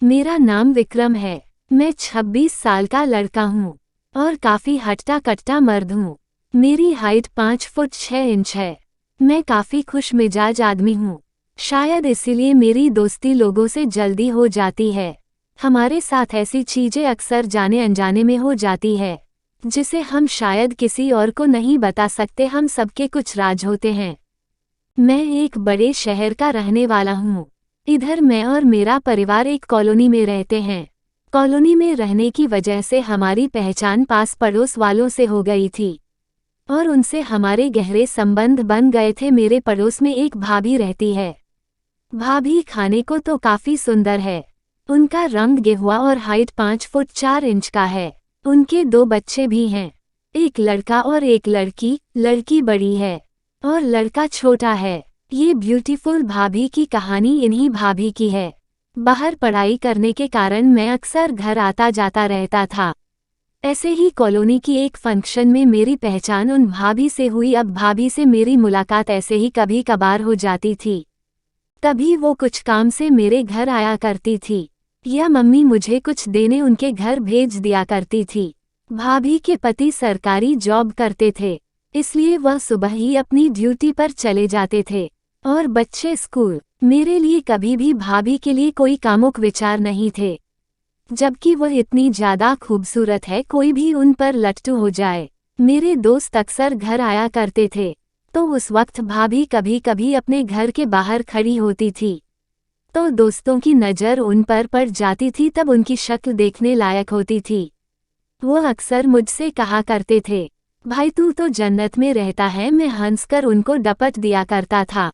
मेरा नाम विक्रम है। मैं 26 साल का लड़का हूँ और काफ़ी हट्टा कट्टा मर्द हूँ। मेरी हाइट 5 फुट 6 इंच है। मैं काफ़ी खुश मिजाज आदमी हूँ। शायद इसीलिए मेरी दोस्ती लोगों से जल्दी हो जाती है। हमारे साथ ऐसी चीज़ें अक्सर जाने अनजाने में हो जाती है जिसे हम शायद किसी और को नहीं बता सकते। हम सबके कुछ राज होते हैं। मैं एक बड़े शहर का रहने वाला हूँ। इधर मैं और मेरा परिवार एक कॉलोनी में रहते हैं। कॉलोनी में रहने की वजह से हमारी पहचान पास पड़ोस वालों से हो गई थी और उनसे हमारे गहरे संबंध बन गए थे। मेरे पड़ोस में एक भाभी रहती है। भाभी खाने को तो काफ़ी सुंदर है। उनका रंग गेहुआ और हाइट 5 फुट 4 इंच का है। उनके 2 बच्चे भी हैं, एक लड़का और एक लड़की। लड़की बड़ी है और लड़का छोटा है। ये ब्यूटीफुल भाभी की कहानी इन्हीं भाभी की है। बाहर पढ़ाई करने के कारण मैं अक्सर घर आता जाता रहता था। ऐसे ही कॉलोनी की एक फंक्शन में मेरी पहचान उन भाभी से हुई। अब भाभी से मेरी मुलाकात ऐसे ही कभी कभार हो जाती थी। कभी वो कुछ काम से मेरे घर आया करती थी या मम्मी मुझे कुछ देने उनके घर भेज दिया करती थी। भाभी के पति सरकारी जॉब करते थे, इसलिए वह सुबह ही अपनी ड्यूटी पर चले जाते थे और बच्चे स्कूल। मेरे लिए कभी भी भाभी के लिए कोई कामुक विचार नहीं थे, जबकि वह इतनी ज़्यादा खूबसूरत है कोई भी उन पर लट्टू हो जाए। मेरे दोस्त अक्सर घर आया करते थे तो उस वक्त भाभी कभी कभी अपने घर के बाहर खड़ी होती थी तो दोस्तों की नज़र उन पर पड़ जाती थी। तब उनकी शक्ल देखने लायक होती थी। वो अक्सर मुझसे कहा करते थे, भाई तू तो जन्नत में रहता है। मैं हंसकर उनको डपट दिया करता था।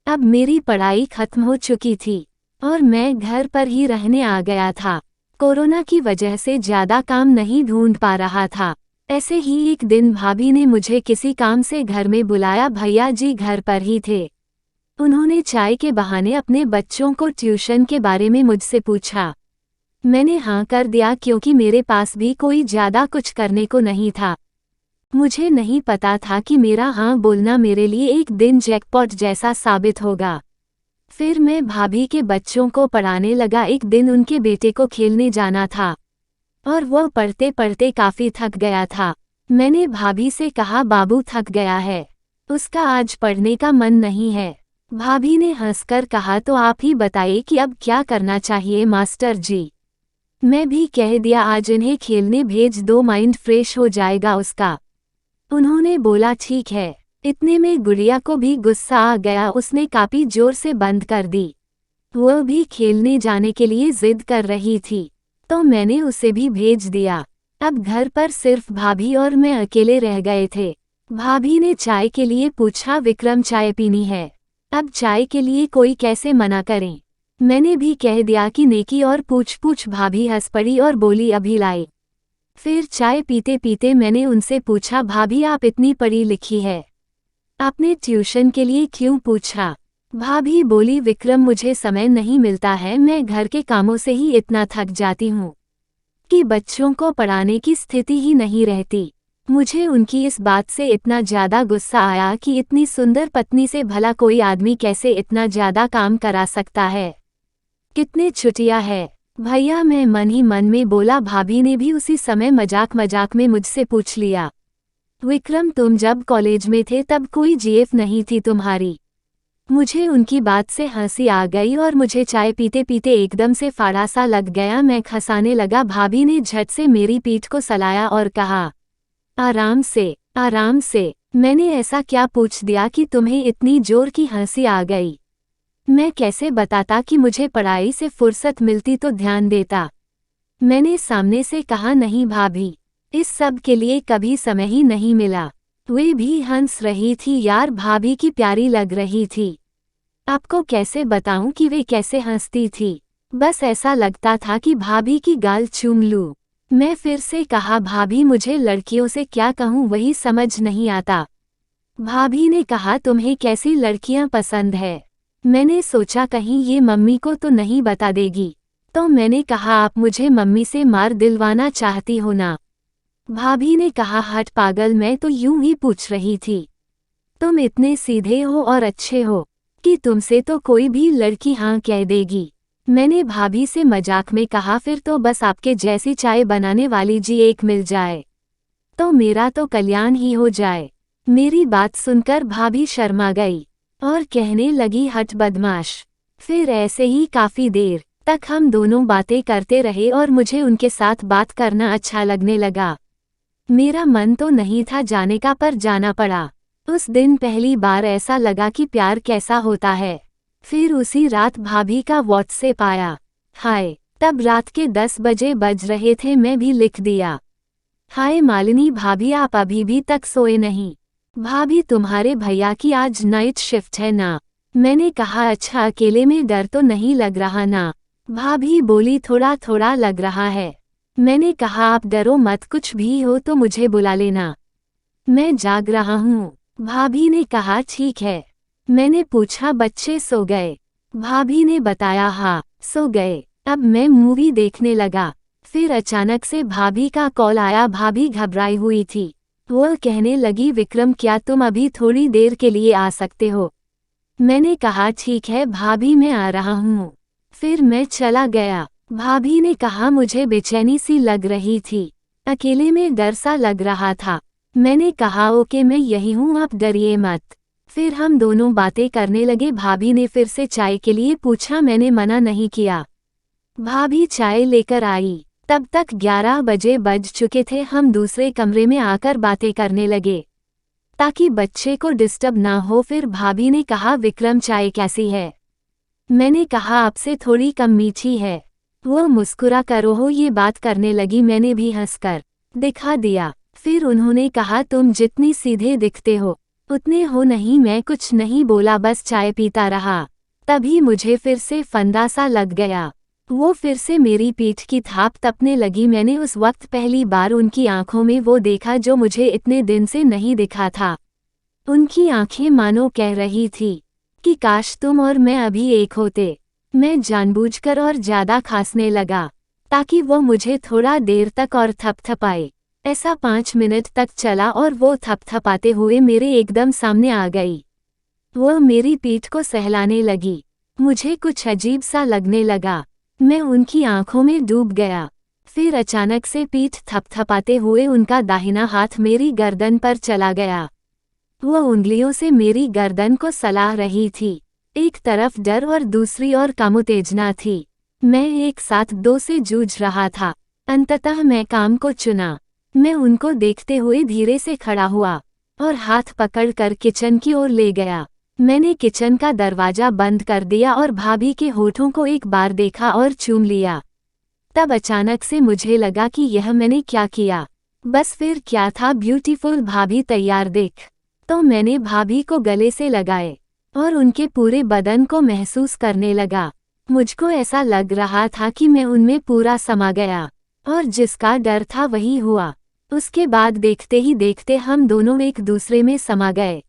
अब मेरी पढ़ाई खत्म हो चुकी थी और मैं घर पर ही रहने आ गया था। कोरोना की वजह से ज़्यादा काम नहीं ढूंढ पा रहा था। ऐसे ही एक दिन भाभी ने मुझे किसी काम से घर में बुलाया। भैया जी घर पर ही थे। उन्होंने चाय के बहाने अपने बच्चों को ट्यूशन के बारे में मुझसे पूछा। मैंने हाँ कर दिया क्योंकि मेरे पास भी कोई ज़्यादा कुछ करने को नहीं था। मुझे नहीं पता था कि मेरा हाँ बोलना मेरे लिए एक दिन जैकपॉट जैसा साबित होगा। फिर मैं भाभी के बच्चों को पढ़ाने लगा। एक दिन उनके बेटे को खेलने जाना था और वह पढ़ते पढ़ते काफ़ी थक गया था। मैंने भाभी से कहा, बाबू थक गया है, उसका आज पढ़ने का मन नहीं है। भाभी ने हंसकर कहा, तो आप ही बताइए कि अब क्या करना चाहिए मास्टर जी। मैं भी कह दिया, आज इन्हें खेलने भेज दो, माइंड फ्रेश हो जाएगा उसका। उन्होंने बोला ठीक है। इतने में गुड़िया को भी गुस्सा आ गया। उसने काफ़ी जोर से बंद कर दी। वह भी खेलने जाने के लिए जिद कर रही थी तो मैंने उसे भी भेज दिया। अब घर पर सिर्फ भाभी और मैं अकेले रह गए थे। भाभी ने चाय के लिए पूछा, विक्रम चाय पीनी है। अब चाय के लिए कोई कैसे मना करें। मैंने भी कह दिया कि नेकी और पूछ पूछ। भाभी हंस पड़ी और बोली, अभी लाई। फिर चाय पीते पीते मैंने उनसे पूछा, भाभी आप इतनी पढ़ी लिखी है, आपने ट्यूशन के लिए क्यों पूछा। भाभी बोली, विक्रम मुझे समय नहीं मिलता है। मैं घर के कामों से ही इतना थक जाती हूँ कि बच्चों को पढ़ाने की स्थिति ही नहीं रहती। मुझे उनकी इस बात से इतना ज़्यादा गुस्सा आया कि इतनी सुंदर पत्नी से भला कोई आदमी कैसे इतना ज़्यादा काम करा सकता है। कितने छुट्टियाँ है भैया। मैं मन ही मन में बोला। भाभी ने भी उसी समय मजाक मजाक में मुझसे पूछ लिया, विक्रम तुम जब कॉलेज में थे तब कोई जीएफ नहीं थी तुम्हारी। मुझे उनकी बात से हंसी आ गई और मुझे चाय पीते पीते एकदम से फाड़ा सा लग गया। मैं खसाने लगा। भाभी ने झट से मेरी पीठ को सलाया और कहा, आराम से आराम से। मैंने ऐसा क्या पूछ दिया कि तुम्हें इतनी जोर की हंसी आ गई। मैं कैसे बताता कि मुझे पढ़ाई से फुर्सत मिलती तो ध्यान देता। मैंने सामने से कहा, नहीं भाभी, इस सब के लिए कभी समय ही नहीं मिला। वे भी हंस रही थी। यार भाभी की प्यारी लग रही थी। आपको कैसे बताऊं कि वे कैसे हंसती थी। बस ऐसा लगता था कि भाभी की गाल चूम लूं। मैं फिर से कहा, भाभी मुझे लड़कियों से क्या कहूं वही समझ नहीं आता। भाभी ने कहा, तुम्हें कैसी लड़कियां पसंद है। मैंने सोचा कहीं ये मम्मी को तो नहीं बता देगी, तो मैंने कहा, आप मुझे मम्मी से मार दिलवाना चाहती हो ना। भाभी ने कहा, हट पागल, मैं तो यूं ही पूछ रही थी। तुम इतने सीधे हो और अच्छे हो कि तुमसे तो कोई भी लड़की हाँ कह देगी। मैंने भाभी से मजाक में कहा, फिर तो बस आपके जैसी चाय बनाने वाली जी एक मिल जाए तो मेरा तो कल्याण ही हो जाए। मेरी बात सुनकर भाभी शर्मा गई और कहने लगी, हट बदमाश। फिर ऐसे ही काफी देर तक हम दोनों बातें करते रहे और मुझे उनके साथ बात करना अच्छा लगने लगा। मेरा मन तो नहीं था जाने का, पर जाना पड़ा। उस दिन पहली बार ऐसा लगा कि प्यार कैसा होता है। फिर उसी रात भाभी का व्हाट्सएप आया। हाय। तब रात के 10 बजे बज रहे थे, मैं भी लिख दिया, हाय मालिनी भाभी, आप अभी भी तक सोए नहीं? भाभी तुम्हारे भैया की आज नाइट शिफ्ट है ना? मैंने कहा, अच्छा, अकेले में डर तो नहीं लग रहा ना? भाभी बोली, थोड़ा थोड़ा लग रहा है। मैंने कहा, आप डरो मत, कुछ भी हो तो मुझे बुला लेना, मैं जाग रहा हूँ। भाभी ने कहा, ठीक है। मैंने पूछा, बच्चे सो गए? भाभी ने बताया, हाँ सो गए। अब मैं मूवी देखने लगा। फिर अचानक से भाभी का कॉल आया। भाभी घबराई हुई थी। वो कहने लगी, विक्रम क्या तुम अभी थोड़ी देर के लिए आ सकते हो? मैंने कहा, ठीक है भाभी, मैं आ रहा हूँ। फिर मैं चला गया। भाभी ने कहा, मुझे बेचैनी सी लग रही थी, अकेले में डर सा लग रहा था। मैंने कहा, ओके मैं यही हूँ, आप डरिए मत। फिर हम दोनों बातें करने लगे। भाभी ने फिर से चाय के लिए पूछा, मैंने मना नहीं किया। भाभी चाय लेकर आई। तब तक 11 बजे बज चुके थे। हम दूसरे कमरे में आकर बातें करने लगे ताकि बच्चे को डिस्टर्ब ना हो। फिर भाभी ने कहा, विक्रम चाय कैसी है? मैंने कहा, आपसे थोड़ी कम मीठी है। वो मुस्कुरा कर हो ये बात करने लगी। मैंने भी हंसकर दिखा दिया। फिर उन्होंने कहा, तुम जितनी सीधे दिखते हो उतने हो नहीं। मैं कुछ नहीं बोला, बस चाय पीता रहा। तभी मुझे फिर से फंदा सा लग गया। वो फिर से मेरी पीठ की थाप तपने लगी। मैंने उस वक्त पहली बार उनकी आंखों में वो देखा जो मुझे इतने दिन से नहीं दिखा था। उनकी आंखें मानो कह रही थी कि काश तुम और मैं अभी एक होते। मैं जानबूझकर और ज्यादा खांसने लगा ताकि वो मुझे थोड़ा देर तक और थपथपाए। ऐसा 5 मिनट तक चला और वो थपथपाते हुए मेरे एकदम सामने आ गई। वो मेरी पीठ को सहलाने लगी। मुझे कुछ अजीब सा लगने लगा। मैं उनकी आंखों में डूब गया। फिर अचानक से पीठ थपथपाते हुए उनका दाहिना हाथ मेरी गर्दन पर चला गया। वो उंगलियों से मेरी गर्दन को सलाह रही थी। एक तरफ डर और दूसरी ओर काम उत्तेजना थी। मैं एक साथ दो से जूझ रहा था। अंततः मैं काम को चुना। मैं उनको देखते हुए धीरे से खड़ा हुआ और हाथ पकड़कर किचन की ओर ले गया। मैंने किचन का दरवाजा बंद कर दिया और भाभी के होठों को एक बार देखा और चूम लिया। तब अचानक से मुझे लगा कि यह मैंने क्या किया। बस फिर क्या था, ब्यूटीफुल भाभी तैयार देख। तो मैंने भाभी को गले से लगाए और उनके पूरे बदन को महसूस करने लगा। मुझको ऐसा लग रहा था कि मैं उनमें पूरा समा गया और जिसका डर था वही हुआ। उसके बाद देखते ही देखते हम दोनों एक दूसरे में समा गए।